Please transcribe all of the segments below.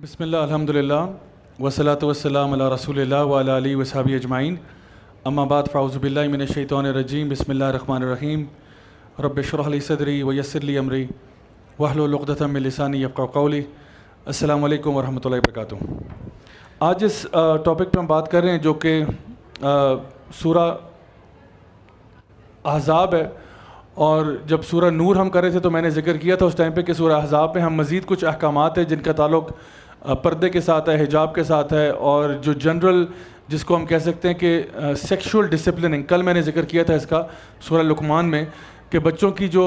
بسم اللہ الحمدللہ والصلاۃ والسلام علی رسول اللہ وعلی آلہ وصحبہ اجمعین، اما بعد فاعوذ باللہ من الشیطان الرجیم، بسم اللہ الرحمن الرحیم، رب اشرح لی صدری ویسر لی امری واحلل عقدۃ من لسانی یفقہوا قولی۔ السلام علیکم ورحمۃ اللہ وبرکاتہ۔ آج اس ٹاپک پہ ہم بات کر رہے ہیں جو کہ سورہ احزاب ہے، اور جب سورہ نور ہم کر رہے تھے تو میں نے ذکر کیا تھا اس ٹائم پہ کہ سورہ احزاب میں ہم مزید کچھ احکامات ہیں جن کا تعلق پردے کے ساتھ ہے، حجاب کے ساتھ ہے، اور جو جنرل جس کو ہم کہہ سکتے ہیں کہ سیکشول ڈسپلننگ، کل میں نے ذکر کیا تھا اس کا سورہ لقمان میں کہ بچوں کی جو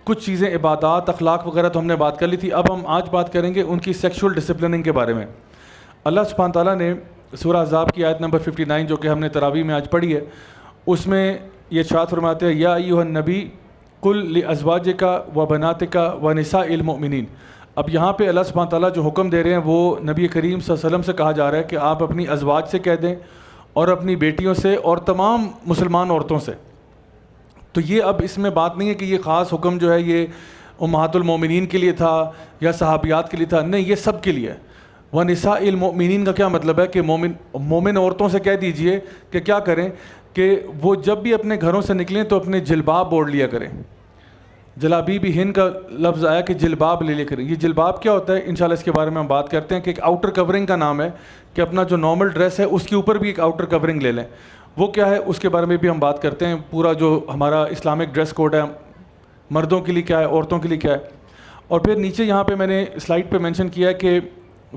کچھ چیزیں عبادات اخلاق وغیرہ تو ہم نے بات کر لی تھی۔ اب ہم آج بات کریں گے ان کی سیکشول ڈسپلننگ کے بارے میں۔ اللہ سبحانہ تعالیٰ نے سورہ احزاب کی آیت نمبر 59 جو کہ ہم نے تراویح میں آج پڑھی ہے، اس میں یہ ارشاد فرماتے ہیں یا ایھا النبی قل لازواجک و بناتک و نساء المؤمنین۔ اب یہاں پہ اللہ سبحانہ تعالیٰ جو حکم دے رہے ہیں وہ نبی کریم صلی اللہ علیہ وسلم سے کہا جا رہا ہے کہ آپ اپنی ازواج سے کہہ دیں اور اپنی بیٹیوں سے اور تمام مسلمان عورتوں سے۔ تو یہ اب اس میں بات نہیں ہے کہ یہ خاص حکم جو ہے یہ امہات المومنین کے لیے تھا یا صحابیات کے لیے تھا، نہیں، یہ سب کے لیے ہے۔ وَنِسَاءِ الْمُؤْمِنِينَ کا کیا مطلب ہے کہ مومن عورتوں سے کہہ دیجئے کہ کیا کریں کہ وہ جب بھی اپنے گھروں سے نکلیں تو اپنے جلباب اوڑھ لیا کریں۔ جلابیب ہند کا لفظ آیا کہ جلباب لے کریں۔ یہ جلباب کیا ہوتا ہے انشاءاللہ اس کے بارے میں ہم بات کرتے ہیں کہ ایک آؤٹر کورنگ کا نام ہے کہ اپنا جو نارمل ڈریس ہے اس کے اوپر بھی ایک آؤٹر کورنگ لے لیں۔ وہ کیا ہے اس کے بارے میں بھی ہم بات کرتے ہیں، پورا جو ہمارا اسلامک ڈریس کوڈ ہے مردوں کے لیے کیا ہے، عورتوں کے لیے کیا ہے۔ اور پھر نیچے یہاں پہ میں نے سلائڈ پہ مینشن کیا ہے کہ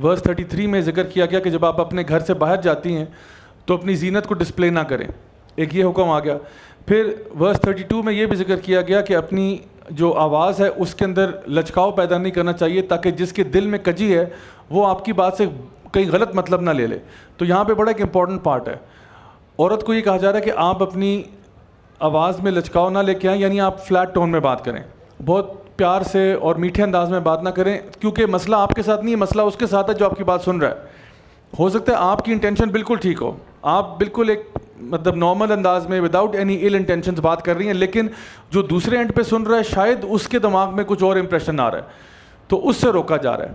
ورس 33 میں ذکر کیا گیا کہ جب آپ اپنے گھر سے باہر جاتی ہیں تو اپنی زینت کو ڈسپلے نہ کریں، ایک یہ حکم آ گیا۔ پھر ورس 32 میں یہ بھی ذکر کیا گیا کہ اپنی جو آواز ہے اس کے اندر لچکاؤ پیدا نہیں کرنا چاہیے تاکہ جس کے دل میں کجی ہے وہ آپ کی بات سے کئی غلط مطلب نہ لے لے۔ تو یہاں پہ بڑا ایک امپورٹنٹ پارٹ ہے، عورت کو یہ کہا جا رہا ہے کہ آپ اپنی آواز میں لچکاؤ نہ لے کے آئیں، یعنی آپ فلیٹ ٹون میں بات کریں، بہت پیار سے اور میٹھے انداز میں بات نہ کریں، کیونکہ مسئلہ آپ کے ساتھ نہیں ہے، مسئلہ اس کے ساتھ ہے جو آپ کی بات سن رہا ہے۔ ہو سکتا ہے آپ کی انٹینشن بالکل ٹھیک ہو، آپ بالکل ایک مطلب نارمل انداز میں وداؤٹ اینی ایل انٹینشنز بات کر رہی ہیں، لیکن جو دوسرے اینڈ پہ سن رہا ہے شاید اس کے دماغ میں کچھ اور امپریشن آ رہا ہے، تو اس سے روکا جا رہا ہے۔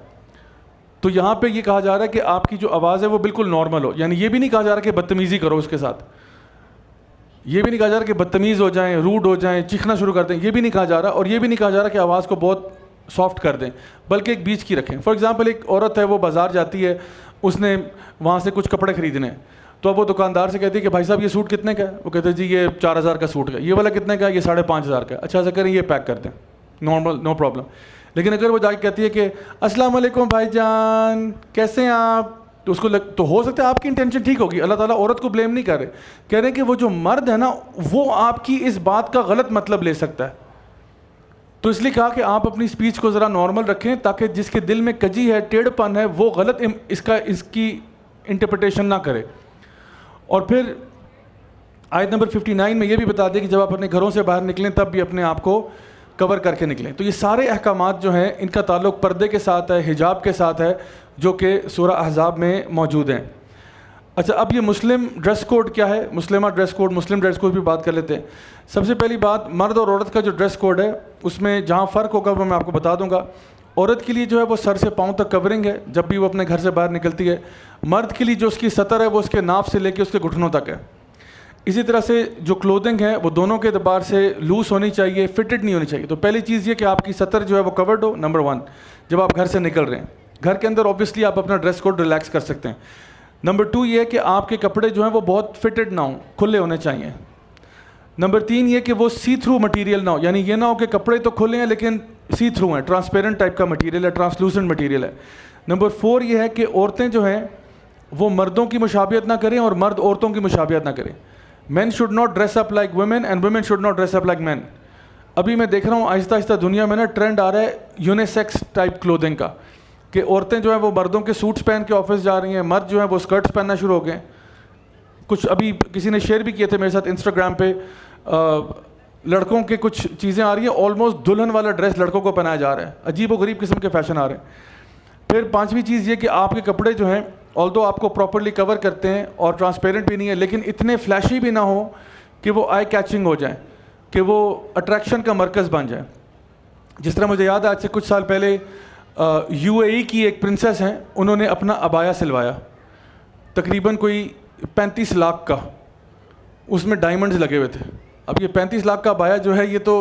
تو یہاں پہ یہ کہا جا رہا ہے کہ آپ کی جو آواز ہے وہ بالکل نارمل ہو، یعنی یہ بھی نہیں کہا جا رہا کہ بدتمیزی کرو اس کے ساتھ، یہ بھی نہیں کہا جا رہا کہ بدتمیز ہو جائیں، روڈ ہو جائیں، چیخنا شروع کر دیں، یہ بھی نہیں کہا جا رہا، اور یہ بھی نہیں کہا جا رہا کہ آواز کو بہت سافٹ کر دیں، بلکہ ایک بیچ کی رکھیں۔ فار ایگزامپل ایک عورت ہے وہ بازار جاتی ہے، اس نے وہاں سے کچھ کپڑے خریدنے ہیں، تو اب وہ دکاندار سے کہتی ہے کہ بھائی صاحب یہ سوٹ کتنے کا ہے؟ وہ کہتے ہیں جی یہ 4000 کا سوٹ ہے۔ یہ والا کتنے کا ہے؟ یہ 5500 کا ہے۔ اچھا ایسا کریں یہ پیک کر دیں، نارمل، نو پرابلم۔ لیکن اگر وہ جا کے کہتی ہے کہ السلام علیکم بھائی جان کیسے ہیں آپ، تو اس کو تو ہو سکتا ہے آپ کی انٹینشن ٹھیک ہوگی، اللہ تعالیٰ عورت کو بلیم نہیں کر رہے، کہہ رہے ہیں کہ وہ جو مرد ہے نا وہ آپ کی اس بات کا غلط مطلب لے سکتا ہے، تو اس لیے کہا کہ آپ اپنی اسپیچ کو ذرا نارمل رکھیں تاکہ جس کے دل میں کجی ہے، ٹیڑھ پن ہے، وہ غلط اس کی انٹرپریٹیشن نہ کرے۔ اور پھر آیت نمبر 59 میں یہ بھی بتا دیں کہ جب آپ اپنے گھروں سے باہر نکلیں تب بھی اپنے آپ کو کور کر کے نکلیں۔ تو یہ سارے احکامات جو ہیں ان کا تعلق پردے کے ساتھ ہے، حجاب کے ساتھ ہے، جو کہ سورہ احزاب میں موجود ہیں۔ اچھا اب یہ مسلم ڈریس کوڈ کیا ہے، مسلمہ ڈریس کوڈ، مسلم ڈریس کوڈ بھی بات کر لیتے ہیں۔ سب سے پہلی بات مرد اور عورت کا جو ڈریس کوڈ ہے اس میں جہاں فرق ہوگا وہ میں آپ کو بتا دوں گا۔ عورت کے لیے جو ہے وہ سر سے پاؤں تک کورنگ ہے جب بھی وہ اپنے گھر سے باہر نکلتی ہے، مرد کے لیے جو اس کی سطر ہے وہ اس کے ناف سے لے کے اس کے گھٹنوں تک ہے۔ اسی طرح سے جو کلودنگ ہے وہ دونوں کے اعتبار سے لوز ہونی چاہیے، فٹڈ نہیں ہونی چاہیے۔ تو پہلی چیز یہ کہ آپ کی سطر جو ہے وہ کورڈ ہو، نمبر 1، جب آپ گھر سے نکل رہے ہیں۔ گھر کے اندر اوبیسلی آپ اپنا ڈریس کوڈ ریلیکس کر سکتے ہیں۔ نمبر 2 یہ ہے کہ آپ کے کپڑے جو ہیں وہ بہت فٹڈ نہ ہوں، کھلے ہونے چاہیے۔ نمبر 3 یہ کہ وہ سی تھرو مٹیریل نہ ہو، یعنی یہ نہ ہو کہ کپڑے تو کھلے ہیں لیکن سی تھرو ہیں، ٹرانسپیرنٹ ٹائپ کا مٹیریل ہے، ٹرانسلوسنٹ مٹیریل ہے۔ نمبر 4 یہ ہے کہ عورتیں جو ہیں وہ مردوں کی مشابہت نہ کریں اور مرد عورتوں کی مشابہت نہ کریں۔ Men should not dress up like women and women should not dress up like men. ابھی میں دیکھ رہا ہوں آہستہ آہستہ دنیا میں نا ٹرینڈ آ رہا ہے یونیسیکس ٹائپ کلودنگ کا، کہ عورتیں جو ہیں وہ مردوں کے سوٹس پہن کے آفس جا رہی ہیں، مرد جو ہیں وہ اسکرٹس پہننا شروع ہو گئے۔ کچھ ابھی کسی نے شیئر بھی کیے تھے میرے ساتھ انسٹاگرام پہ، لڑکوں کے کچھ چیزیں آ رہی ہیں، آلموسٹ دلہن والا ڈریس لڑکوں کو پہنایا جا رہا ہے، عجیب و غریب قسم کے فیشن آ رہے ہیں۔ پھر 5ویں چیز یہ کہ آپ کے کپڑے جو ہیں آلدو آپ کو پراپرلی کور کرتے ہیں اور ٹرانسپیرنٹ بھی نہیں ہے، لیکن اتنے فلیشی بھی نہ ہوں کہ وہ آئی کیچنگ ہو جائیں، کہ وہ اٹریکشن کا مرکز بن جائے۔ جس طرح مجھے یاد ہے آج سے کچھ سال پہلے UAE کی ایک پرنسس ہیں, انہوں نے اپنا عبایا سلوایا تقریباً کوئی 35 لاکھ کا, اس میں ڈائمنڈز لگے ہوئے تھے. اب یہ 35 لاکھ کا عبایا جو ہے یہ تو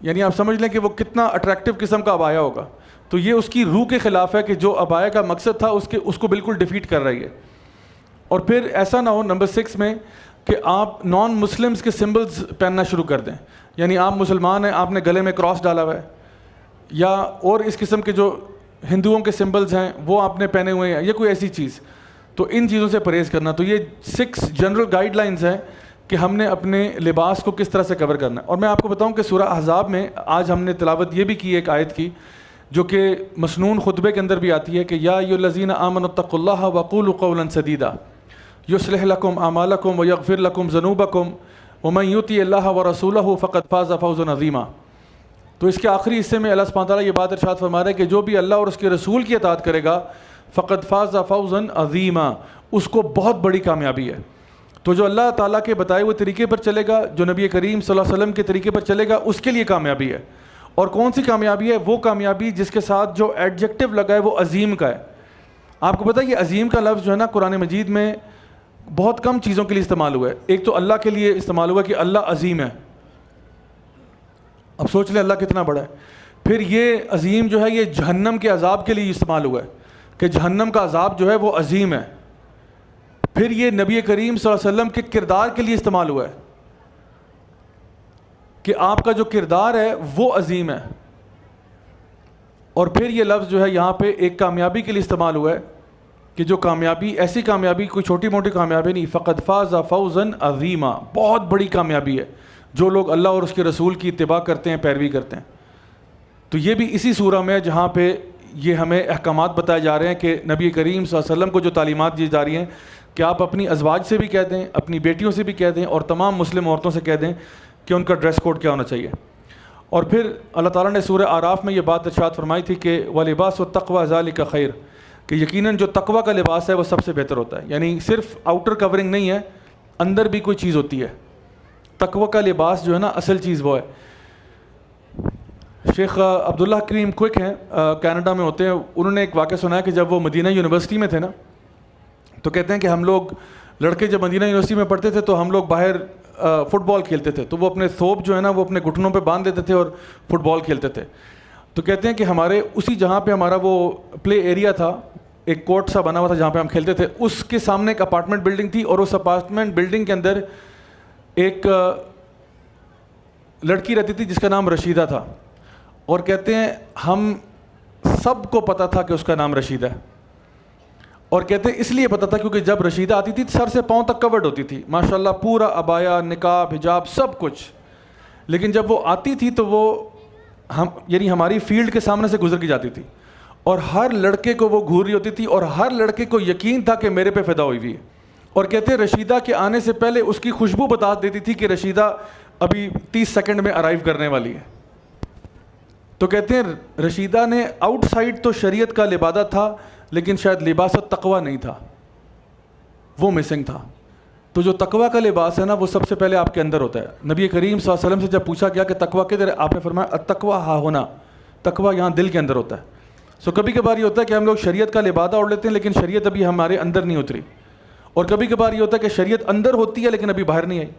یعنی آپ سمجھ لیں کہ وہ کتنا اٹریکٹیو قسم کا عبایا ہوگا. تو یہ اس کی روح کے خلاف ہے کہ جو عبایا کا مقصد تھا اس کو بالکل ڈیفیٹ کر رہی ہے. اور پھر ایسا نہ ہو نمبر 6 میں کہ آپ نان مسلمز کے سمبلز پہننا شروع کر دیں. یعنی آپ مسلمان ہیں, آپ نے گلے میں کراس ڈالا ہوا ہے, یا اور اس قسم کے جو ہندوؤں کے سمبلز ہیں وہ آپ نے پہنے ہوئے ہیں, یا کوئی ایسی چیز. تو ان چیزوں سے پرہیز کرنا. تو یہ 6 جنرل گائیڈ لائنز ہیں کہ ہم نے اپنے لباس کو کس طرح سے کور کرنا ہے. اور میں آپ کو بتاؤں کہ سورہ احزاب میں آج ہم نے تلاوت یہ بھی کی ایک آیت کی جو کہ مسنون خطبے کے اندر بھی آتی ہے کہ یا ایھا الذین آمنوا اتقوا اللہ وقولوا قولا سدیدا یصلح لکم اعمالکم ویغفر لکم ذنوبکم ومن یطع اللہ ورسولہ فقد فاز فوزا عظیما. تو اس کے آخری حصے میں اللہ سبحانہ تعالیٰ یہ بات ارشاد فرما رہا ہے کہ جو بھی اللہ اور اس کے رسول کی اطاعت کرے گا فقد فاز فوزا عظیما, اس کو بہت بڑی کامیابی ہے. تو جو اللہ تعالیٰ کے بتائے ہوئے طریقے پر چلے گا, جو نبی کریم صلی اللہ علیہ وسلم کے طریقے پر چلے گا, اس کے لیے کامیابی ہے. اور کون سی کامیابی ہے؟ وہ کامیابی جس کے ساتھ جو ایڈجیکٹو لگا ہے وہ عظیم کا ہے. آپ کو پتہ ہے یہ عظیم کا لفظ جو ہے نا قرآن مجید میں بہت کم چیزوں کے لیے استعمال ہوا ہے. ایک تو اللہ کے لیے استعمال ہوا کہ اللہ عظیم ہے, اب سوچ لیں اللہ کتنا بڑا ہے. پھر یہ عظیم جو ہے یہ جہنم کے عذاب کے لیے استعمال ہوا ہے کہ جہنم کا عذاب جو ہے وہ عظیم ہے. پھر یہ نبی کریم صلی اللہ علیہ وسلم کے کردار کے لیے استعمال ہوا ہے کہ آپ کا جو کردار ہے وہ عظیم ہے. اور پھر یہ لفظ جو ہے یہاں پہ ایک کامیابی کے لیے استعمال ہوا ہے کہ جو کامیابی, ایسی کامیابی کوئی چھوٹی موٹی کامیابی نہیں, فقد فاز فوزا عظیما, بہت بڑی کامیابی ہے جو لوگ اللہ اور اس کے رسول کی اتباع کرتے ہیں, پیروی کرتے ہیں. تو یہ بھی اسی سورہ میں جہاں پہ یہ ہمیں احکامات بتائے جا رہے ہیں کہ نبی کریم صلی اللہ علیہ وسلم کو جو تعلیمات دی جا رہی ہیں کہ آپ اپنی ازواج سے بھی کہہ دیں, اپنی بیٹیوں سے بھی کہہ دیں, اور تمام مسلم عورتوں سے کہہ دیں کہ ان کا ڈریس کوڈ کیا ہونا چاہیے. اور پھر اللہ تعالیٰ نے سورہ اعراف میں یہ بات ارشاد فرمائی تھی کہ وَلِبَاسُ التَّقْوَىٰ ذَلِكَ خَيْرٌ, کہ یقیناً جو تقویٰ کا لباس ہے وہ سب سے بہتر ہوتا ہے. یعنی صرف آؤٹر کورنگ نہیں ہے, اندر بھی کوئی چیز ہوتی ہے. تقویٰ کا لباس جو ہے نا اصل چیز وہ ہے. شیخ عبداللہ کریم کوئک ہیں, کینیڈا میں ہوتے ہیں, انہوں نے ایک واقعہ سنایا کہ جب وہ مدینہ یونیورسٹی میں تھے نا تو کہتے ہیں کہ ہم لوگ لڑکے جب مدینہ یونیورسٹی میں پڑھتے تھے تو ہم لوگ باہر فٹ بال کھیلتے تھے, تو وہ اپنے ثوب جو ہے نا وہ اپنے گھٹنوں پہ باندھ دیتے تھے اور فٹ بال کھیلتے تھے. تو کہتے ہیں کہ ہمارے اسی جہاں پہ ہمارا وہ پلے ایریا تھا, ایک کورٹ سا بنا ہوا تھا جہاں پہ ہم کھیلتے تھے, اس کے سامنے ایک اپارٹمنٹ بلڈنگ تھی, اور اس اپارٹمنٹ بلڈنگ کے اندر ایک لڑکی رہتی تھی جس کا نام رشیدہ تھا. اور کہتے ہیں ہم سب کو پتہ تھا کہ اس کا نام رشیدہ ہے, اور کہتے ہیں اس لیے پتہ تھا کیونکہ جب رشیدہ آتی تھی سر سے پاؤں تک کورڈ ہوتی تھی, ماشاءاللہ پورا عبایا, نقاب, حجاب سب کچھ. لیکن جب وہ آتی تھی تو وہ یعنی ہماری فیلڈ کے سامنے سے گزر کے جاتی تھی, اور ہر لڑکے کو وہ گھور رہی ہوتی تھی, اور ہر لڑکے کو یقین تھا کہ میرے پہ فدا ہوئی ہوئی ہے. اور کہتے ہیں رشیدہ کے آنے سے پہلے اس کی خوشبو بتا دیتی تھی کہ رشیدہ ابھی 30 سیکنڈ میں ارائیو کرنے والی ہے. تو کہتے ہیں رشیدہ نے آؤٹ سائڈ تو شریعت کا لبادہ تھا لیکن شاید لباس التقویٰ نہیں تھا, وہ مسنگ تھا. تو جو تقویٰ کا لباس ہے نا وہ سب سے پہلے آپ کے اندر ہوتا ہے. نبی کریم صلی اللہ علیہ وسلم سے جب پوچھا گیا کہ تقویٰ کدھر ہے, آپ نے فرمایا التقویٰ ہاں ہونا, تقویٰ یہاں دل کے اندر ہوتا ہے. سو کبھی کبھار یہ ہوتا ہے کہ ہم لوگ شریعت کا لبادہ اوڑھ لیتے ہیں لیکن شریعت ابھی ہمارے اندر نہیں اتری, اور کبھی کبھار یہ ہوتا ہے کہ شریعت اندر ہوتی ہے لیکن ابھی باہر نہیں آئی.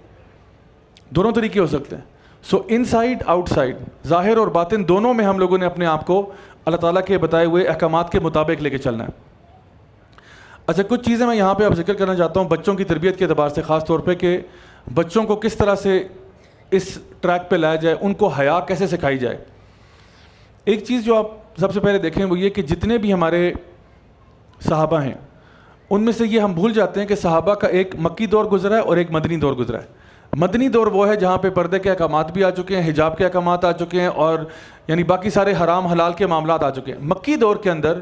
دونوں طریقے ہو سکتے ہیں. سو ان سائڈ آؤٹ سائڈ, ظاہر اور باطن دونوں میں ہم لوگوں نے اپنے آپ کو اللہ تعالیٰ کے بتائے ہوئے احکامات کے مطابق لے کے چلنا ہے. اچھا, کچھ چیزیں میں یہاں پہ اب ذکر کرنا چاہتا ہوں بچوں کی تربیت کے اعتبار سے, خاص طور پہ کہ بچوں کو کس طرح سے اس ٹریک پہ لایا جائے, ان کو حیا کیسے سکھائی جائے. ایک چیز جو آپ سب سے پہلے دیکھیں وہ یہ کہ جتنے بھی ہمارے صحابہ ہیں ان میں سے یہ ہم بھول جاتے ہیں کہ صحابہ کا ایک مکی دور گزرا ہے اور ایک مدنی دور گزرا ہے. مدنی دور وہ ہے جہاں پہ پردے کے احکامات بھی آ چکے ہیں, حجاب کے احکامات آ چکے ہیں, اور یعنی باقی سارے حرام حلال کے معاملات آ چکے ہیں. مکی دور کے اندر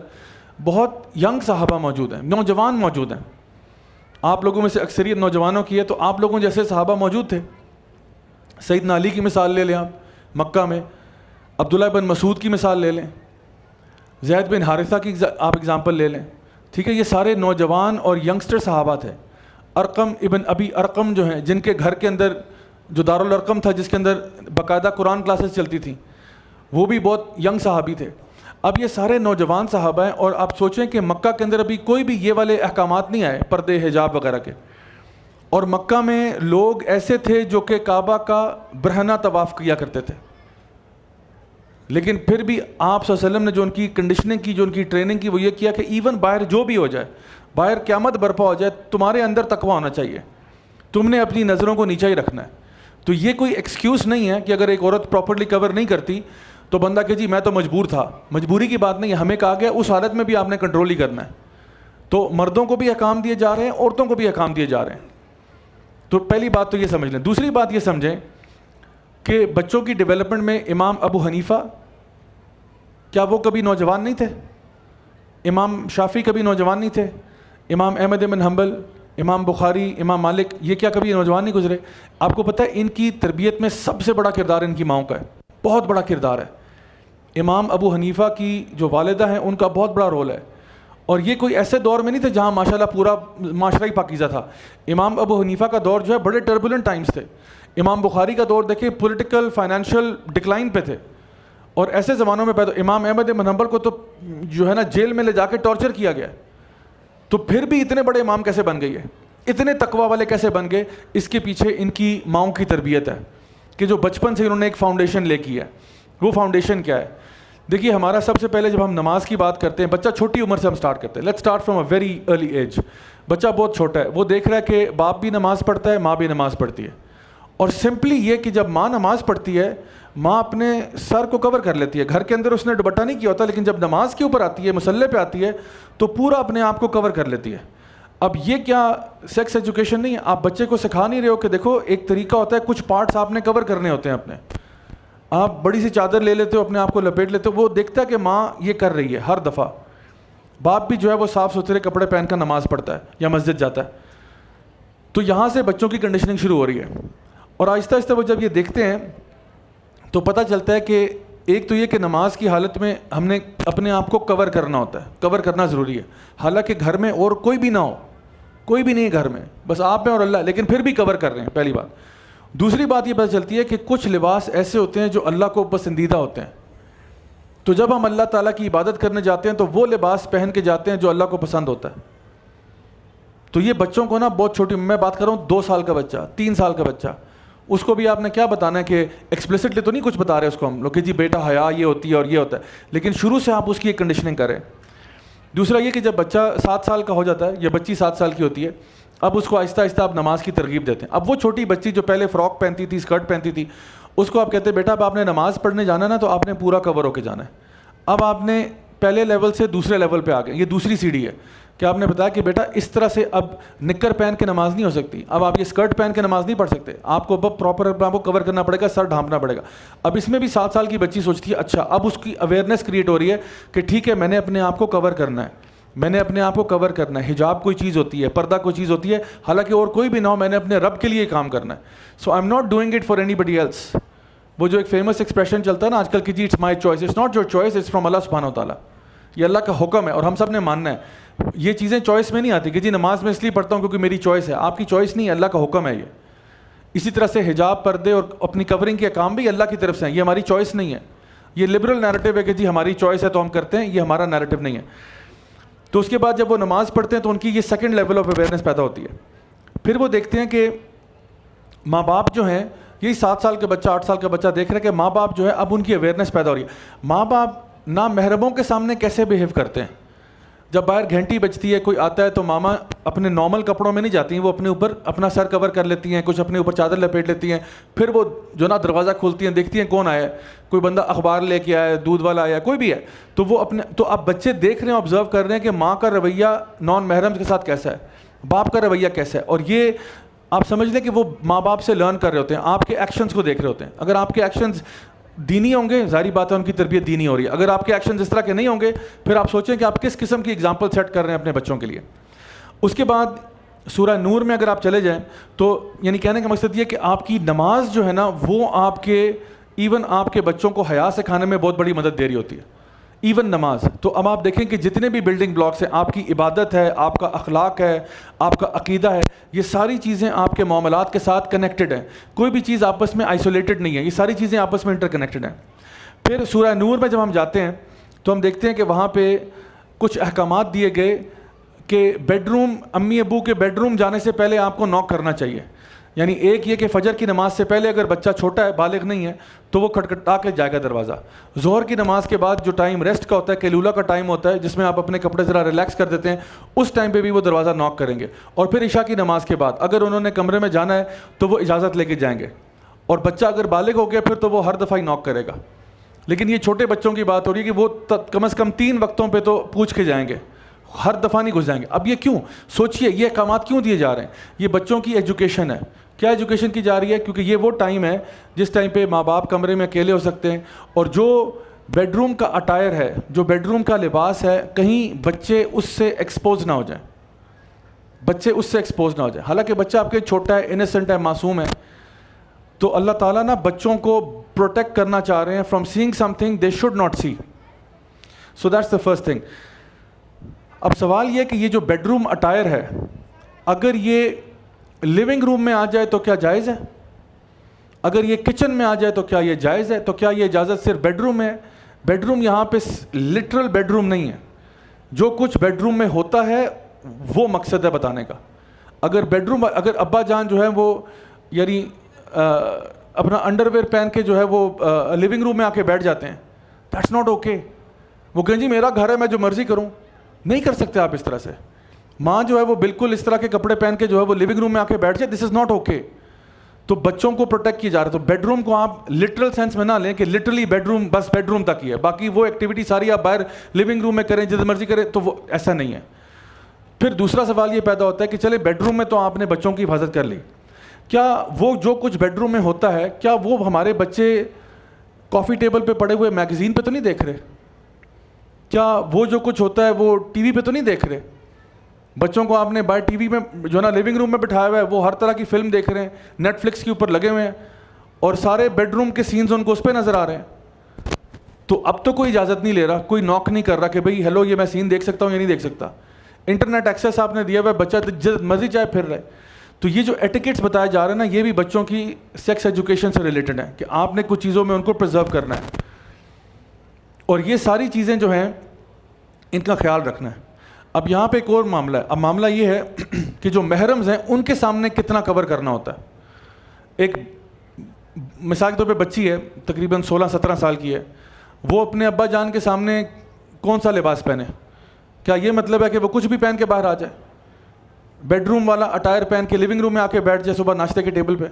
بہت ینگ صحابہ موجود ہیں, نوجوان موجود ہیں. آپ لوگوں میں سے اکثریت نوجوانوں کی ہے, تو آپ لوگوں جیسے صحابہ موجود تھے. سیدنا علی کی مثال لے لیں آپ مکہ میں, عبداللہ بن مسعود کی مثال لے لیں, زید بن حارثہ کی آپ اگزامپل لے لیں. ٹھیک ہے, یہ سارے نوجوان اور ینگسٹر صحابہ تھے. ارقم ابن ابی ارقم جو ہیں, جن کے گھر کے اندر جو دارالارقم تھا جس کے اندر باقاعدہ قرآن کلاسز چلتی تھیں, وہ بھی بہت ینگ صحابی تھے. اب یہ سارے نوجوان صحابہ ہیں، اور آپ سوچیں کہ مکہ کے اندر ابھی کوئی بھی یہ والے احکامات نہیں آئے پردے حجاب وغیرہ کے، اور مکہ میں لوگ ایسے تھے جو کہ کعبہ کا برہنہ طواف کیا کرتے تھے، لیکن پھر بھی آپ صلی اللہ علیہ وسلم نے جو ان کی کنڈیشننگ کی، جو ان کی ٹریننگ کی، وہ یہ کیا کہ ایون باہر جو بھی ہو جائے، باہر قیامت برپا ہو جائے، تمہارے اندر تقویٰ ہونا چاہیے، تم نے اپنی نظروں کو نیچا ہی رکھنا ہے۔ تو یہ کوئی ایکسکیوز نہیں ہے کہ اگر ایک عورت پراپرلی کور نہیں کرتی تو بندہ کہ جی میں تو مجبور تھا، مجبوری کی بات نہیں ہے، ہمیں کہا گیا اس حالت میں بھی آپ نے کنٹرول ہی کرنا ہے۔ تو مردوں کو بھی احکام دیے جا رہے ہیں، عورتوں کو بھی احکام دیے جا رہے ہیں۔ تو پہلی بات تو یہ سمجھ لیں۔ دوسری بات یہ سمجھیں کہ بچوں کی ڈیولپمنٹ میں امام ابو حنیفہ، کیا وہ کبھی نوجوان نہیں تھے؟ امام شافعی کبھی نوجوان نہیں تھے؟ امام احمد بن حنبل، امام بخاری، امام مالک، یہ کیا کبھی نوجوان نہیں گزرے؟ آپ کو پتہ ہے ان کی تربیت میں سب سے بڑا کردار ان کی ماؤں کا ہے، بہت بڑا کردار ہے۔ امام ابو حنیفہ کی جو والدہ ہیں ان کا بہت بڑا رول ہے، اور یہ کوئی ایسے دور میں نہیں تھے جہاں ماشاءاللہ پورا معاشرہ ہی پاکیزہ تھا۔ امام ابو حنیفہ کا دور جو ہے بڑے ٹربولنٹ ٹائمز تھے۔ امام بخاری کا دور دیکھیں پولیٹیکل فائنینشیل ڈکلائن پہ تھے، اور ایسے زمانوں میں پیدا۔ امام احمد بن حنبل کو تو جو ہے نا جیل میں لے جا کے ٹارچر کیا گیا، تو پھر بھی اتنے بڑے امام کیسے بن گئی ہے، اتنے تقویٰ والے کیسے بن گئے؟ اس کے پیچھے ان کی ماؤں کی تربیت ہے کہ جو بچپن سے انہوں نے ایک فاؤنڈیشن لے کی ہے۔ وہ فاؤنڈیشن کیا ہے؟ دیکھیے ہمارا سب سے پہلے جب ہم نماز کی بات کرتے ہیں، بچہ چھوٹی عمر سے ہم سٹارٹ کرتے ہیں، let's start from a very early age. بچہ بہت چھوٹا ہے، وہ دیکھ رہا ہے کہ باپ بھی نماز پڑھتا ہے، ماں بھی نماز پڑھتی ہے، اور سمپلی یہ کہ جب ماں نماز پڑھتی ہے، ماں اپنے سر کو کور کر لیتی ہے، گھر کے اندر اس نے دوپٹہ نہیں کیا ہوتا، لیکن جب نماز کے اوپر آتی ہے، مصلی پہ آتی ہے، تو پورا اپنے آپ کو کور کر لیتی ہے۔ اب یہ کیا سیکس ایجوکیشن نہیں ہے؟ آپ بچے کو سکھا نہیں رہے ہو کہ دیکھو ایک طریقہ ہوتا ہے، کچھ پارٹس آپ نے کور کرنے ہوتے ہیں اپنے۔ آپ بڑی سی چادر لے لیتے ہو، اپنے آپ کو لپیٹ لیتے ہو، وہ دیکھتا ہے کہ ماں یہ کر رہی ہے ہر دفعہ۔ باپ بھی جو ہے وہ صاف ستھرے کپڑے پہن کر نماز پڑھتا ہے یا مسجد جاتا ہے۔ تو یہاں سے بچوں کی کنڈیشننگ شروع ہو رہی ہے، اور آہستہ آہستہ وہ جب یہ دیکھتے ہیں تو پتہ چلتا ہے کہ ایک تو یہ کہ نماز کی حالت میں ہم نے اپنے آپ کو کور کرنا ہوتا ہے، کور کرنا ضروری ہے، حالانکہ گھر میں اور کوئی بھی نہ ہو، کوئی بھی نہیں ہے گھر میں، بس آپ میں اور اللہ، لیکن پھر بھی کور کر رہے ہیں، پہلی بات۔ دوسری بات یہ پتہ چلتی ہے کہ کچھ لباس ایسے ہوتے ہیں جو اللہ کو پسندیدہ ہوتے ہیں، تو جب ہم اللہ تعالیٰ کی عبادت کرنے جاتے ہیں تو وہ لباس پہن کے جاتے ہیں جو اللہ کو پسند ہوتا ہے۔ تو یہ بچوں کو نا بہت چھوٹی، میں بات کر رہا ہوں 2 سال کا بچہ، 3 سال کا بچہ، اس کو بھی آپ نے کیا بتانا ہے کہ ایکسپلیسٹلی تو نہیں کچھ بتا رہے اس کو ہم لوگ کہ جی بیٹا حیا یہ ہوتی ہے اور یہ ہوتا ہے، لیکن شروع سے آپ اس کی ایک کنڈیشننگ کریں۔ دوسرا یہ کہ جب بچہ 7 سال کا ہو جاتا ہے یا بچی 7 سال کی ہوتی ہے، اب اس کو آہستہ آہستہ آپ نماز کی ترغیب دیتے ہیں۔ اب وہ چھوٹی بچی جو پہلے فراک پہنتی تھی، اسکرٹ پہنتی تھی، اس کو آپ کہتے ہیں بیٹا اب آپ نے نماز پڑھنے جانا نا تو آپ نے پورا کور ہو کے جانا ہے۔ اب آپ نے پہلے لیول سے دوسرے لیول پہ آ گئے، یہ دوسری سیڑھی ہے کہ آپ نے بتایا کہ بیٹا اس طرح سے اب نکر پہن کے نماز نہیں ہو سکتی، اب آپ یہ اسکرٹ پہن کے نماز نہیں پڑھ سکتے، آپ کو اب پراپر آپ کو کور کرنا پڑے گا، سر ڈھانپنا پڑے گا۔ اب اس میں بھی 7 سال کی بچی سوچتی ہے اچھا اب اس کی اویئرنیس کریٹ ہو رہی ہے کہ ٹھیک ہے میں نے اپنے آپ کو کور کرنا ہے، میں نے اپنے آپ کو کور کرنا ہے، حجاب کوئی چیز ہوتی ہے، پردہ کوئی چیز ہوتی ہے، حالانکہ اور کوئی بھی نہ ہو، میں نے اپنے رب کے لیے کام کرنا ہے۔ So I am not doing it for anybody else. وہ جو ایک فیمس ایکسپریشن چلتا ہے نا آج کل کی، جی it's my choice, it's not your choice, it's from اللہ سبحانہ و تعالیٰ۔ یہ اللہ کا حکم ہے اور ہم سب نے ماننا ہے۔ یہ چیزیں چوائس میں نہیں آتی کہ جی نماز میں اس لیے پڑھتا ہوں کیونکہ میری چوائس ہے، آپ کی چوائس نہیں ہے، اللہ کا حکم ہے یہ۔ اسی طرح سے حجاب، پردے اور اپنی کورنگ کے کام بھی اللہ کی طرف سے ہیں، یہ ہماری چوائس نہیں ہے۔ یہ لبرل نیریٹو ہے کہ جی ہماری چوائس ہے تو ہم کرتے ہیں، یہ ہمارا نیریٹو نہیں ہے۔ تو اس کے بعد جب وہ نماز پڑھتے ہیں تو ان کی یہ سیکنڈ لیول آف اویئرنیس پیدا ہوتی ہے۔ پھر وہ دیکھتے ہیں کہ ماں باپ جو ہیں، یہی 7 سال کا بچہ 8 سال کا بچہ دیکھ رہا ہے کہ ماں باپ جو ہے اب ان کی اویئرنیس پیدا ہو رہی ہے۔ ماں باپ نامحرموں کے سامنے کیسے بیہیو کرتے ہیں؟ جب باہر گھنٹی بجتی ہے، کوئی آتا ہے تو ماما اپنے نارمل کپڑوں میں نہیں جاتی ہیں، وہ اپنے اوپر اپنا سر کور کر لیتی ہیں، کچھ اپنے اوپر چادر لپیٹ لیتی ہیں، پھر وہ جو نا دروازہ کھولتی ہیں، دیکھتی ہیں کون آیا ہے، کوئی بندہ اخبار لے کے آیا ہے، دودھ والا آیا ہے، کوئی بھی ہے، تو وہ اپنے تو اب بچے دیکھ رہے ہیں، آبزرو کر رہے ہیں کہ ماں کا رویہ نان محرم کے ساتھ کیسا ہے، باپ کا رویہ کیسا ہے، اور یہ آپ سمجھ لیں کہ وہ ماں باپ سے لرن کر رہے ہوتے ہیں، آپ کے ایکشنز کو دیکھ رہے ہوتے ہیں۔ اگر آپ کے ایکشنز دینی ہوں گے، ظاہری بات ہے ان کی تربیت دینی ہو رہی ہے۔ اگر آپ کے ایکشنز اس طرح کے نہیں ہوں گے، پھر آپ سوچیں کہ آپ کس قسم کی اگزامپل سیٹ کر رہے ہیں اپنے بچوں کے لیے۔ اس کے بعد سورہ نور میں اگر آپ چلے جائیں تو یعنی کہنے کا مقصد یہ کہ آپ کی نماز جو ہے نا وہ آپ کے ایون آپ کے بچوں کو حیا سکھانے میں بہت بڑی مدد دے رہی ہوتی ہے، ایون نماز۔ تو اب آپ دیکھیں کہ جتنے بھی بلڈنگ بلاکس ہیں، آپ کی عبادت ہے، آپ کا اخلاق ہے، آپ کا عقیدہ ہے، یہ ساری چیزیں آپ کے معاملات کے ساتھ کنیکٹڈ ہیں، کوئی بھی چیز آپس میں آئسولیٹڈ نہیں ہے، یہ ساری چیزیں آپس میں انٹر کنیکٹڈ ہیں۔ پھر سورہ نور میں جب ہم جاتے ہیں تو ہم دیکھتے ہیں کہ وہاں پہ کچھ احکامات دیے گئے کہ بیڈ روم، امی ابو کے بیڈ روم جانے سے پہلے آپ کو ناک کرنا چاہیے. یعنی ایک یہ کہ فجر کی نماز سے پہلے اگر بچہ چھوٹا ہے، بالغ نہیں ہے، تو وہ کھٹکھٹا کے جائے گا دروازہ. ظہر کی نماز کے بعد جو ٹائم ریسٹ کا ہوتا ہے، قیلولہ کا ٹائم ہوتا ہے، جس میں آپ اپنے کپڑے ذرا ریلیکس کر دیتے ہیں، اس ٹائم پہ بھی وہ دروازہ ناک کریں گے. اور پھر عشاء کی نماز کے بعد اگر انہوں نے کمرے میں جانا ہے تو وہ اجازت لے کے جائیں گے. اور بچہ اگر بالغ ہو گیا پھر تو وہ ہر دفعہ ہی ناک کرے گا. لیکن یہ چھوٹے بچوں کی بات ہو رہی ہے کہ وہ کم از کم 3 وقتوں پہ تو پوچھ کے جائیں گے، ہر دفعہ نہیں گھس جائیں گے. اب یہ کیوں؟ سوچئے یہ احکامات کیوں دیے جا رہے ہیں؟ یہ بچوں کی ایجوکیشن ہے. کیا ایجوکیشن کی جا رہی ہے؟ کیونکہ یہ وہ ٹائم ہے جس ٹائم پہ ماں باپ کمرے میں اکیلے ہو سکتے ہیں، اور جو بیڈ روم کا اٹائر ہے، جو بیڈ روم کا لباس ہے، کہیں بچے اس سے ایکسپوز نہ ہو جائیں، بچے اس سے ایکسپوز نہ ہو جائیں. حالانکہ بچہ آپ کے چھوٹا ہے، انیسنٹ ہے، معصوم ہے، تو اللہ تعالیٰ نا بچوں کو پروٹیکٹ کرنا چاہ رہے ہیں from seeing something they should not see. So that's the first thing. اب سوال یہ کہ یہ جو بیڈ روم اٹائر ہے، اگر یہ لیونگ روم میں آ جائے تو کیا جائز ہے؟ اگر یہ کچن میں آ جائے تو کیا یہ جائز ہے؟ تو کیا یہ اجازت صرف بیڈ روم ہے؟ بیڈ روم یہاں پہ لٹرل بیڈ روم نہیں ہے. جو کچھ بیڈ روم میں ہوتا ہے وہ مقصد ہے بتانے کا. اگر بیڈ روم، اگر ابا جان جو ہے وہ یعنی اپنا انڈر ویئر پہن کے جو ہے وہ لیونگ روم میں آ کے بیٹھ جاتے ہیں، دیٹس ناٹ اوکے. وہ کہیں جی میرا گھر ہے، میں جو مرضی کروں. نہیں کر سکتے آپ اس طرح سے. ماں جو ہے وہ بالکل اس طرح کے کپڑے پہن کے جو ہے وہ لیونگ روم میں آ کے بیٹھ جائے، دس از ناٹ اوکے. تو بچوں کو پروٹیکٹ کیا جا رہا ہے. تو بیڈ روم کو آپ لٹرل سینس میں نہ لیں کہ لٹرلی بیڈ روم بس بیڈ روم تک ہی ہے، باقی وہ ایکٹیویٹی ساری آپ باہر لیونگ روم میں کریں، جس مرضی کریں، تو وہ ایسا نہیں ہے. پھر دوسرا سوال یہ پیدا ہوتا ہے کہ چلے بیڈ روم میں تو آپ نے بچوں کی حفاظت کر لی، کیا وہ جو کچھ بیڈ روم میں ہوتا ہے، کیا وہ ہمارے بچے کافی ٹیبل پہ پڑے ہوئے میگزین پہ تو نہیں دیکھ رہے؟ کیا وہ جو کچھ ہوتا ہے وہ ٹی وی پہ تو نہیں دیکھ رہے؟ بچوں کو آپ نے باہر ٹی وی میں جو نا لیونگ روم میں بٹھایا ہوا ہے، وہ ہر طرح کی فلم دیکھ رہے ہیں، نیٹ فلکس کے اوپر لگے ہوئے ہیں، اور سارے بیڈ روم کے سینز ان کو اس پہ نظر آ رہے ہیں. تو اب تو کوئی اجازت نہیں لے رہا، کوئی ناک نہیں کر رہا کہ بھئی ہیلو یہ میں سین دیکھ سکتا ہوں یا نہیں دیکھ سکتا. انٹرنیٹ ایکسیس آپ نے دیا ہوا ہے، بچہ جب مرضی چاہے پھر رہے. تو یہ جو ایٹیکیٹس بتائے جا رہے ہیں نا، یہ بھی بچوں کی سیکس ایجوکیشن سے ریلیٹڈ ہیں کہ آپ نے کچھ چیزوں میں ان کو پرزرو کرنا ہے، اور یہ ساری چیزیں جو ہیں ان کا خیال رکھنا ہے. اب یہاں پہ ایک اور معاملہ ہے. اب معاملہ یہ ہے کہ جو محرمز ہیں ان کے سامنے کتنا کور کرنا ہوتا ہے. ایک مثال کے طور پہ بچی ہے تقریباً 16-17 سال کی ہے، وہ اپنے ابا جان کے سامنے کون سا لباس پہنے؟ کیا یہ مطلب ہے کہ وہ کچھ بھی پہن کے باہر آ جائے؟ بیڈ روم والا اٹائر پہن کے لیونگ روم میں آ کے بیٹھ جائے صبح ناشتے کے ٹیبل پہ؟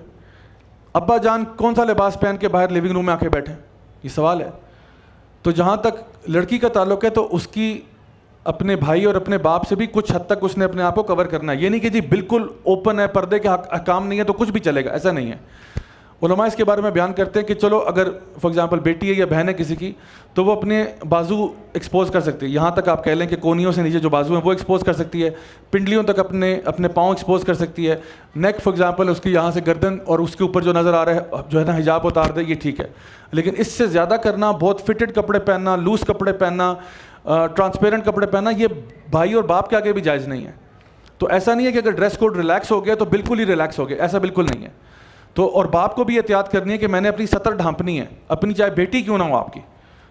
ابا جان کون سا لباس پہن کے باہر لیونگ روم میں آ کے بیٹھیں؟ یہ سوال ہے. تو جہاں تک لڑکی کا تعلق ہے تو اس کی اپنے بھائی اور اپنے باپ سے بھی کچھ حد تک اس نے اپنے آپ کو کور کرنا ہے. یہ نہیں کہ جی بالکل اوپن ہے، پردے کے احکام نہیں ہے تو کچھ بھی چلے گا، ایسا نہیں ہے. علماء اس کے بارے میں بیان کرتے ہیں کہ چلو اگر فار ایگزامپل بیٹی ہے یا بہن ہے کسی کی، تو وہ اپنے بازو ایکسپوز کر سکتی ہے، یہاں تک آپ کہہ لیں کہ کونیوں سے نیچے جو بازو ہیں وہ ایکسپوز کر سکتی ہے، پنڈلیوں تک اپنے پاؤں ایکسپوز کر سکتی ہے. نیک فار ایگزامپل اس کی یہاں سے گردن اور اس کے اوپر جو نظر آ رہا ہے جو ہے نا حجاب اتار دے، یہ ٹھیک ہے. لیکن اس سے زیادہ کرنا، بہت فٹڈ کپڑے پہننا، لوز کپڑے پہننا، ٹرانسپیرنٹ کپڑے پہننا، یہ بھائی اور باپ کے آگے بھی جائز نہیں ہے. تو ایسا نہیں ہے کہ اگر ڈریس کوڈ ریلیکس ہو گیا تو بالکل ہی ریلیکس ہو گیا، ایسا بالکل نہیں ہے. تو اور باپ کو بھی احتیاط کرنی ہے کہ میں نے اپنی سطر ڈھانپنی ہے، اپنی چاہے بیٹی کیوں نہ ہو آپ کی،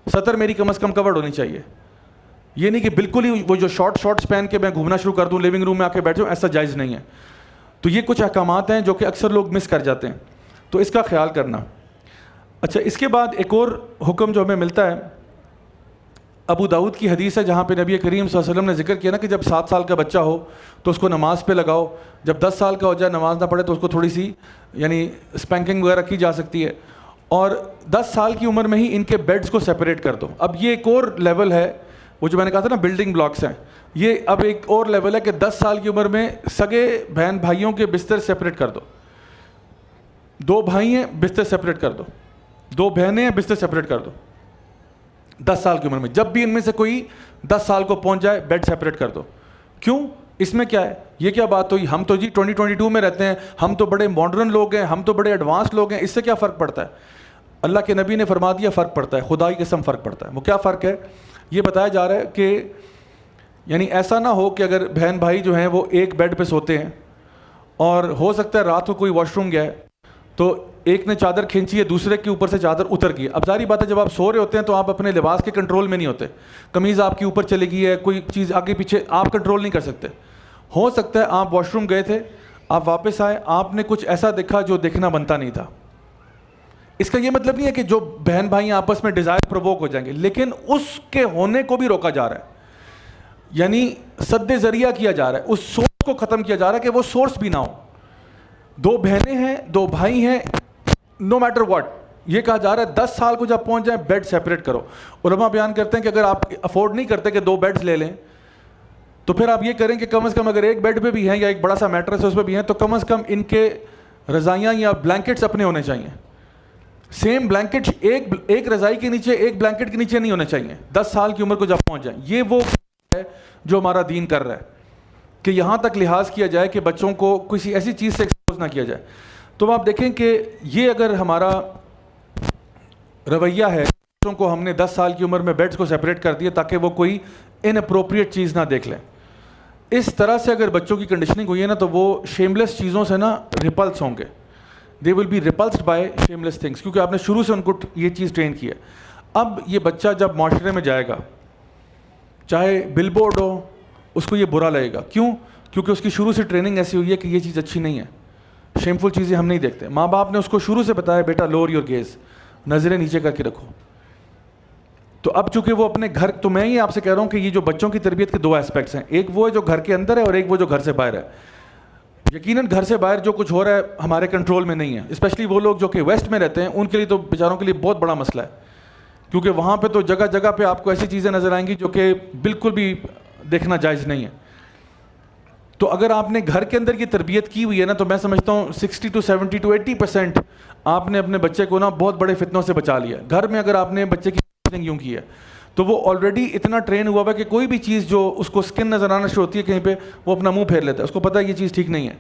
سطر میری کم از کم کورڈ ہونی چاہیے. یہ نہیں کہ بالکل ہی وہ جو شارٹس پہن کے میں گھومنا شروع کر دوں، لیونگ روم میں آ کے بیٹھ جاؤں، ایسا جائز نہیں ہے. تو یہ کچھ احکامات ہیں جو کہ اکثر لوگ مس کر جاتے ہیں، تو اس کا خیال کرنا. اچھا، اس کے بعد ایک اور حکم جو ہمیں ملتا ہے، ابو داؤد کی حدیث ہے جہاں پہ نبی کریم صلی اللہ علیہ وسلم نے ذکر کیا نا کہ جب 7 سال کا بچہ ہو تو اس کو نماز پہ لگاؤ، جب 10 سال کا ہو جائے نماز نہ پڑھے تو اس کو تھوڑی سی یعنی اسپینکنگ وغیرہ کی جا سکتی ہے، اور 10 سال کی عمر میں ہی ان کے بیڈز کو سیپریٹ کر دو. اب یہ ایک اور لیول ہے، وہ جو میں نے کہا تھا نا بلڈنگ بلاکس ہیں، یہ اب ایک اور لیول ہے کہ 10 سال کی عمر میں سگے بہن بھائیوں کے بستر سیپریٹ کر دو. 2 بھائی ہیں بستر سیپریٹ کر دو، 2 بہنیں ہیں بستر سیپریٹ کر دو. 10 سال کی عمر میں جب بھی ان میں سے کوئی 10 سال کو پہنچ جائے بیڈ سیپریٹ کر دو. کیوں؟ اس میں کیا ہے؟ یہ کیا بات ہوئی؟ ہم تو جی 2022 میں رہتے ہیں، ہم تو بڑے ماڈرن لوگ ہیں، ہم تو بڑے ایڈوانس لوگ ہیں، اس سے کیا فرق پڑتا ہے؟ اللہ کے نبی نے فرما دیا فرق پڑتا ہے، خدا کی قسم فرق پڑتا ہے. وہ کیا فرق ہے؟ یہ بتایا جا رہا ہے کہ یعنی ایسا نہ ہو کہ اگر بہن بھائی جو ہیں وہ ایک بیڈ پہ سوتے ہیں اور ہو سکتا ہے رات کو کوئی واش روم گیا ہے تو ایک نے چادر کھینچی ہے, دوسرے کے اوپر سے چادر اتر گئی. اب ظاہری بات ہے جب آپ سو رہے ہوتے ہیں تو آپ اپنے لباس کے کنٹرول میں نہیں ہوتے, قمیض آپ کے اوپر چلے گئی ہے, کوئی چیز آگے پیچھے آپ کنٹرول نہیں کر سکتے. ہو سکتا ہے آپ واش روم گئے تھے, آپ واپس آئے, آپ نے کچھ ایسا دیکھا جو دیکھنا بنتا نہیں تھا. اس کا یہ مطلب نہیں ہے کہ جو بہن بھائی آپس میں ڈیزائر پرووک ہو جائیں گے, لیکن اس کے ہونے کو بھی روکا جا رہا ہے, یعنی سد ذریعہ کیا جا رہا ہے, اس سورس کو ختم کیا جا رہا ہے کہ وہ سورس بھی نہ ہو. دو بہنیں ہیں, دو بھائی ہیں, نو میٹر واٹ, یہ کہا جا رہا ہے 10 سال کو جب پہنچ جائیں بیڈ سیپریٹ کرو. علماء بیان کرتے ہیں کہ اگر آپ افورڈ نہیں کرتے کہ 2 بیڈز لے لیں تو پھر آپ یہ کریں کہ کم از کم اگر ایک بیڈ پہ بھی ہیں یا ایک بڑا سا میٹرس ہے اس پہ بھی ہیں تو کم از کم ان کے رضائیاں یا بلینکٹس اپنے ہونے چاہیے. سیم بلینکٹ ایک رضائی کے نیچے ایک بلینکٹ کے نیچے نہیں ہونے چاہیے 10 سال کی عمر کو جب پہنچ جائیں. یہ وہ ہے جو ہمارا دین کر رہا ہے کہ یہاں تک لحاظ کیا جائے کہ بچوں کو کسی ایسی چیز سے ایکسپوز نہ کیا جائے. تو آپ دیکھیں کہ یہ اگر ہمارا رویہ ہے, بچوں کو ہم نے 10 سال کی عمر میں بیڈز کو سیپریٹ کر دیا تاکہ وہ کوئی ان اپروپریٹ چیز نہ دیکھ لیں. اس طرح سے اگر بچوں کی کنڈیشننگ ہوئی ہے نا تو وہ شیملیس چیزوں سے نا ریپلس ہوں گے, they will be replaced by shameless things, کیونکہ آپ نے شروع سے ان کو یہ چیز ٹرین کی ہے. اب یہ بچہ جب معاشرے میں جائے گا, چاہے بل بورڈ ہو, اس کو یہ برا لگے گا. کیوں؟ کیونکہ اس کی شروع سے ٹریننگ ایسی ہوئی ہے کہ یہ چیز اچھی نہیں ہے, شیمفل چیزیں ہم نہیں دیکھتے. ماں باپ نے اس کو شروع سے بتایا بیٹا لوور یور گیز, نظریں نیچے کر کے رکھو. تو اب چونکہ وہ اپنے گھر, تو میں یہ آپ سے کہہ رہا ہوں کہ یہ جو بچوں کی تربیت کے 2 ایسپیکٹس ہیں, ایک وہ ہے جو گھر کے اندر ہے اور ایک وہ جو گھر سے باہر ہے. یقیناً گھر سے باہر جو کچھ ہو رہا ہے ہمارے کنٹرول میں نہیں ہے, اسپیشلی وہ لوگ جو کہ ویسٹ میں رہتے ہیں, ان کے لیے تو بیچاروں کے لیے بہت بڑا مسئلہ ہے, کیونکہ وہاں پہ تو جگہ جگہ پہ آپ کو ایسی چیزیں نظر آئیں گی جو کہ بالکل بھی دیکھنا جائز نہیں ہے. تو اگر آپ نے گھر کے اندر کی تربیت کی ہوئی ہے نا تو میں سمجھتا ہوں 60 to 70 to 80% آپ نے اپنے بچے کو نا بہت بڑے فتنوں سے بچا لیا. گھر میں اگر آپ نے بچے کی یوں کی ہے تو وہ آلریڈی اتنا ٹرین ہوا ہوا کہ کوئی بھی چیز جو اس کو اسکن نظر آنا شروع ہوتی ہے کہیں پہ, وہ اپنا منہ پھیر لیتا ہے, اس کو پتہ ہے یہ چیز ٹھیک نہیں ہے,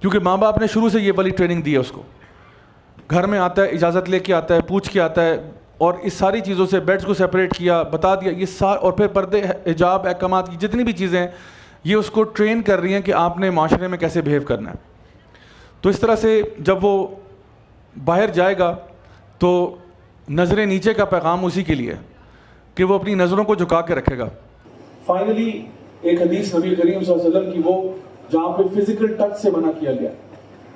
کیونکہ ماں باپ نے شروع سے یہ والی ٹریننگ دی ہے اس کو. گھر میں آتا ہے, اجازت لے کے آتا ہے, پوچھ کے آتا ہے, اور اس ساری چیزوں سے بیڈز کو سیپریٹ کیا, بتا دیا یہ اور پھر پردے, حجاب, احکامات کی جتنی بھی چیزیں ہیں یہ اس کو ٹرین کر رہی ہیں کہ آپ نے معاشرے میں کیسے بہیو کرنا ہے. تو اس طرح سے جب وہ باہر جائے گا تو نظریں نیچے کا پیغام اسی کے لیے کہ وہ اپنی نظروں کو جھکا کے رکھے گا. فائنلی ایک حدیث نبی کریم صلی اللہ علیہ وسلم کی, وہ جہاں پہ فزیکل ٹچ سے منع کیا گیا,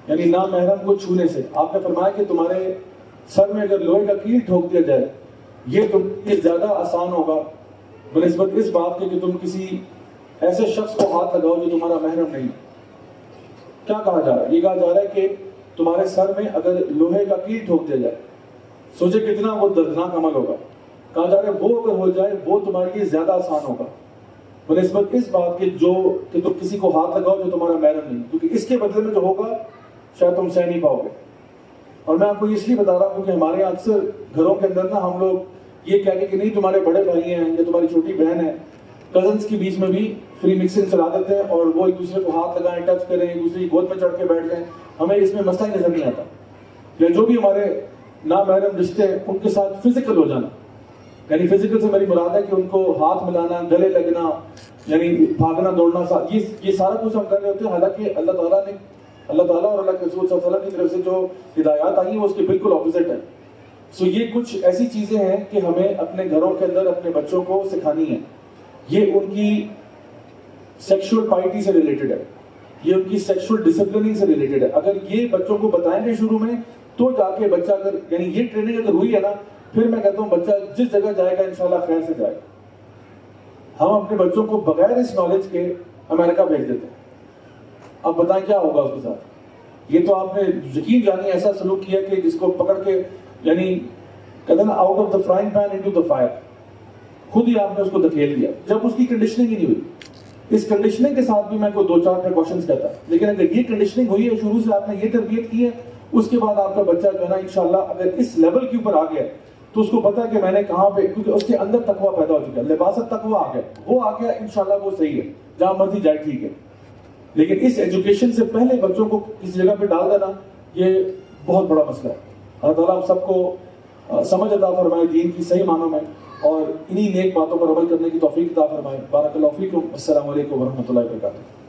یعنی نامحرم کو چھونے سے. آپ نے فرمایا کہ تمہارے سر میں اگر لوہے کا کیل ٹھوک دیا جائے یہ تم سے زیادہ آسان ہوگا بنسبت اس بات کے کہ تم کسی ایسے شخص کو ہاتھ لگاؤ جو تمہارا محرم نہیں. کیا کہا جا رہا ہے؟ یہ کہا جا رہا ہے کہ تمہارے سر میں اگر لوہے کا کیل ٹھوک دیا جائے, سوچے کتنا وہ دردناک عمل ہوگا. کہا جا رہا ہے وہ اگر ہو جائے وہ تمہارے لیے زیادہ آسان ہوگا بنسبت اس بات کے کہ تم کسی کو ہاتھ لگاؤ جو تمہارا محرم نہیں, کیونکہ اس کے بدلے میں جو ہوگا شاید تم سہ نہیں پاؤ گے. اور میں آپ کو اس لیے بتا رہا ہوں کہ ہمارے یہاں اکثر گھروں کے اندر نا ہم لوگ یہ کہہ کے کہ نہیں تمہارے بڑے بھائی ہیں یا تمہاری چھوٹی بہن ہے, کزنس کے بیچ میں بھی فری مکسنگ چلا دیتے ہیں اور وہ ایک دوسرے کو ہاتھ لگائیں, ٹچ کریں, ایک دوسرے کی گود میں چڑھ کے بیٹھ جائیں. ہمیں اس میں مسئلہ ہی نظر نہیں آتا. یا جو بھی ہمارے نامحرم رشتے ہیں ان کے ساتھ فزیکل ہو جانا, یعنی فزیکل سے میری مراد ہے کہ ان کو ہاتھ ملانا, گلے لگنا, یعنی بھاگنا دوڑنا, یہ سارا کچھ ہم کر رہے ہوتے ہیں. حالانکہ اللہ تعالیٰ اور اللہ کے رسول صلی اللہ علیہ وسلم کی طرف سے جو ہدایات آئی ہیں وہ اس کے بالکل اپوزٹ ہے. سو یہ کچھ ایسی چیزیں ہیں کہ ہمیں اپنے گھروں کے اندر اپنے بچوں کو سکھانی ہے. یہ ان کی سیکشول پائٹی سے ریلیٹڈ ہے, یہ ان کی سیکشول ڈسپلننگ سے ریلیٹڈ ہے. اگر یہ بچوں کو بتائیں گے شروع میں تو جا کے بچہ اگر یعنی یہ ٹریننگ اگر ہوئی ہے نا, پھر میں کہتا ہوں بچہ جس جگہ جائے گا انشاءاللہ خیر سے جائے گا. ہم اپنے بچوں کو بغیر اس نالج کے امریکہ بھیج دیتے ہیں. اب بتائیں کیا ہوگا اس کے ساتھ. یہ تو آپ نے یقین جانی ایسا سلوک کیا کہ جس کو پکڑ کے یعنی کہتے ہیں نا out of the frying pan into the fire, خود ہی آپ نے اس کو دھکیل دیا جب اس کی کنڈیشننگ ہی نہیں ہوئی. اس کنڈیشننگ کے ساتھ بھی میں کوئی 2-4 پریکاشنز کہتا ہے, لیکن اگر یہ کنڈیشننگ ہوئی ہے, شروع سے آپ نے یہ تربیت کی ہے, اس کے بعد آپ کا بچہ جو ہے نا انشاءاللہ اگر اس لیول کے اوپر آ گیا تو اس کو پتا ہے کہ میں نے کہاں پہ, کیونکہ اس کے اندر تقویٰ پیدا ہو چکا ہے, لباس تقویٰ آ گیا, وہ آ گیا انشاءاللہ وہ صحیح ہے, جہاں مرضی جائے ٹھیک ہے. لیکن اس ایجوکیشن سے پہلے بچوں کو کسی جگہ پہ ڈال دینا یہ بہت بڑا مسئلہ ہے. اللہ تعالیٰ آپ سب کو سمجھ عطا فرمائے دین کی صحیح معنوں میں, اور انہی نیک باتوں پر عمل کرنے کی توفیق عطا فرمائے. بارک اللہ فیکم. السلام علیکم ورحمۃ اللہ وبرکاتہ.